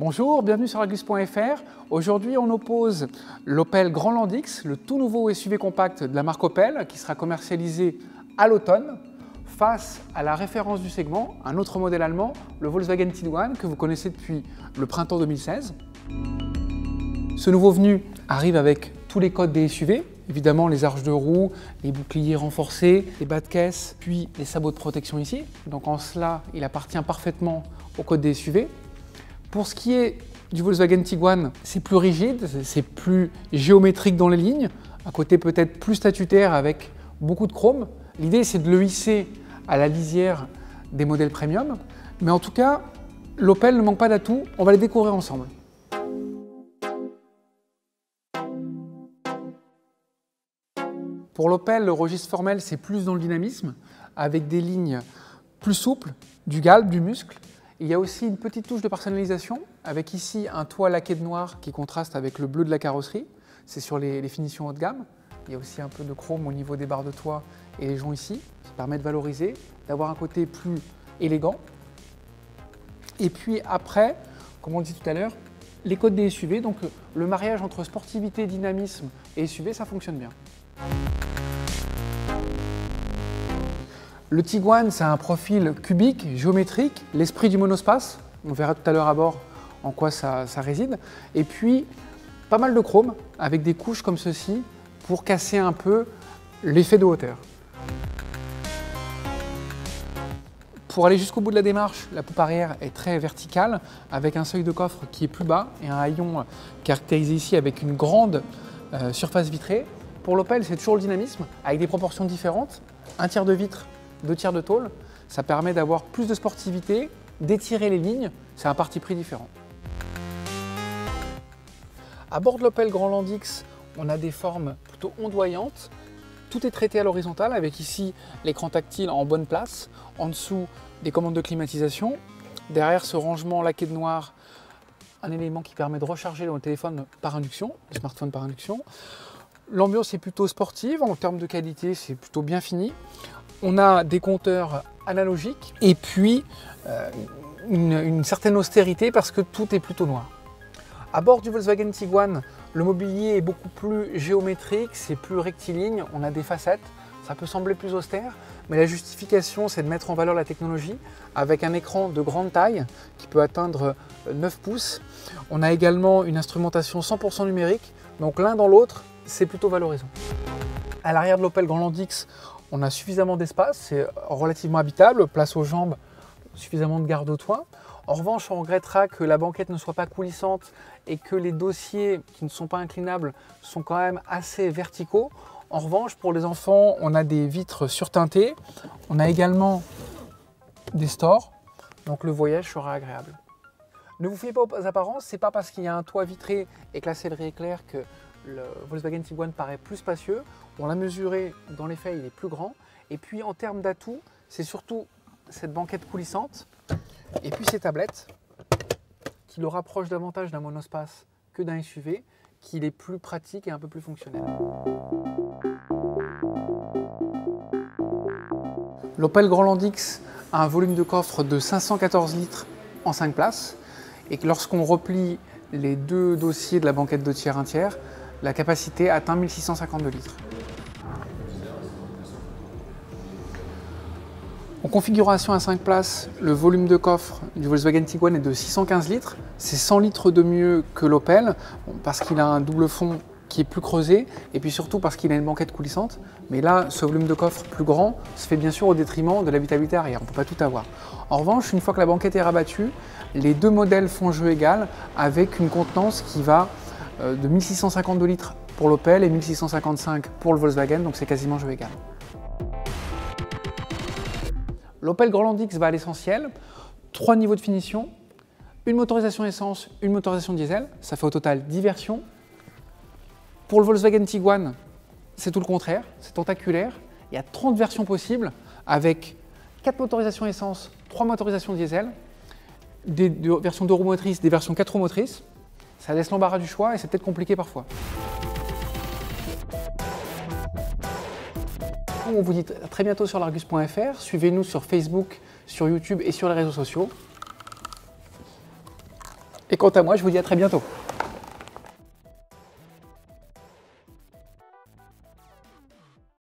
Bonjour, bienvenue sur Argus.fr. Aujourd'hui, on oppose l'Opel Grandland X, le tout nouveau SUV compact de la marque Opel, qui sera commercialisé à l'automne, face à la référence du segment, un autre modèle allemand, le Volkswagen Tiguan, que vous connaissez depuis le printemps 2016. Ce nouveau venu arrive avec tous les codes des SUV, évidemment les arches de roue, les boucliers renforcés, les bas de caisse, puis les sabots de protection ici. Donc en cela, il appartient parfaitement au code des SUV. Pour ce qui est du Volkswagen Tiguan, c'est plus rigide, c'est plus géométrique dans les lignes, un côté peut-être plus statutaire avec beaucoup de chrome. L'idée, c'est de le hisser à la lisière des modèles premium, mais en tout cas, l'Opel ne manque pas d'atouts, on va les découvrir ensemble. Pour l'Opel, le registre formel, c'est plus dans le dynamisme, avec des lignes plus souples, du galbe, du muscle. Il y a aussi une petite touche de personnalisation, avec ici un toit laqué de noir qui contraste avec le bleu de la carrosserie. C'est sur les finitions haut de gamme. Il y a aussi un peu de chrome au niveau des barres de toit et les joncs ici. Ça permet de valoriser, d'avoir un côté plus élégant. Et puis après, comme on le dit tout à l'heure, les codes des SUV, donc le mariage entre sportivité, dynamisme et SUV, ça fonctionne bien. Le Tiguan, c'est un profil cubique, géométrique, l'esprit du monospace. On verra tout à l'heure à bord en quoi ça réside. Et puis, pas mal de chrome, avec des couches comme ceci, pour casser un peu l'effet de hauteur. Pour aller jusqu'au bout de la démarche, la poupe arrière est très verticale, avec un seuil de coffre qui est plus bas et un haillon caractérisé ici avec une grande surface vitrée. Pour l'Opel, c'est toujours le dynamisme, avec des proportions différentes. Un tiers de vitre, 2 tiers de tôle, ça permet d'avoir plus de sportivité, d'étirer les lignes, c'est un parti pris différent. À bord de l'Opel Grandland X, on a des formes plutôt ondoyantes. Tout est traité à l'horizontale avec ici l'écran tactile en bonne place, en dessous des commandes de climatisation, derrière ce rangement laqué de noir, un élément qui permet de recharger le téléphone par induction, le smartphone par induction. L'ambiance est plutôt sportive, en termes de qualité c'est plutôt bien fini. On a des compteurs analogiques et puis une certaine austérité parce que tout est plutôt noir. À bord du Volkswagen Tiguan, le mobilier est beaucoup plus géométrique, c'est plus rectiligne, on a des facettes, ça peut sembler plus austère, mais la justification c'est de mettre en valeur la technologie avec un écran de grande taille qui peut atteindre 9 pouces. On a également une instrumentation 100% numérique, donc l'un dans l'autre, c'est plutôt valorisant. À l'arrière de l'Opel Grandland X, on a suffisamment d'espace, c'est relativement habitable, place aux jambes, suffisamment de garde au toit. En revanche, on regrettera que la banquette ne soit pas coulissante et que les dossiers qui ne sont pas inclinables sont quand même assez verticaux. En revanche, pour les enfants, on a des vitres surteintées. On a également des stores, donc le voyage sera agréable. Ne vous fiez pas aux apparences, c'est pas parce qu'il y a un toit vitré et que la sellerie est claire que le Volkswagen Tiguan paraît plus spacieux. On l'a mesuré, dans les faits, il est plus grand. Et puis en termes d'atouts, c'est surtout cette banquette coulissante et puis ces tablettes qui le rapprochent davantage d'un monospace que d'un SUV, qu'il est plus pratique et un peu plus fonctionnel. L'Opel Grandland X a un volume de coffre de 514 litres en 5 places et que lorsqu'on replie les deux dossiers de la banquette 2 tiers 1 tiers, la capacité atteint 1652 litres. En configuration à 5 places, le volume de coffre du Volkswagen Tiguan est de 615 litres. C'est 100 litres de mieux que l'Opel, parce qu'il a un double fond qui est plus creusé, et puis surtout parce qu'il a une banquette coulissante. Mais là, ce volume de coffre plus grand se fait bien sûr au détriment de l'habitabilité arrière, on ne peut pas tout avoir. En revanche, une fois que la banquette est rabattue, les deux modèles font jeu égal, avec une contenance qui va de 1652 litres pour l'Opel et 1655 pour le Volkswagen, donc c'est quasiment jeu égal. L'Opel Grandland X va à l'essentiel, 3 niveaux de finition, une motorisation essence, une motorisation diesel, ça fait au total 10 versions. Pour le Volkswagen Tiguan, c'est tout le contraire, c'est tentaculaire, il y a 30 versions possibles avec 4 motorisations essence, 3 motorisations diesel, des versions 2 roues motrices, des versions 4 roues motrices. Ça laisse l'embarras du choix et c'est peut-être compliqué parfois. On vous dit à très bientôt sur l'Argus.fr. Suivez-nous sur Facebook, sur YouTube et sur les réseaux sociaux. Et quant à moi, je vous dis à très bientôt.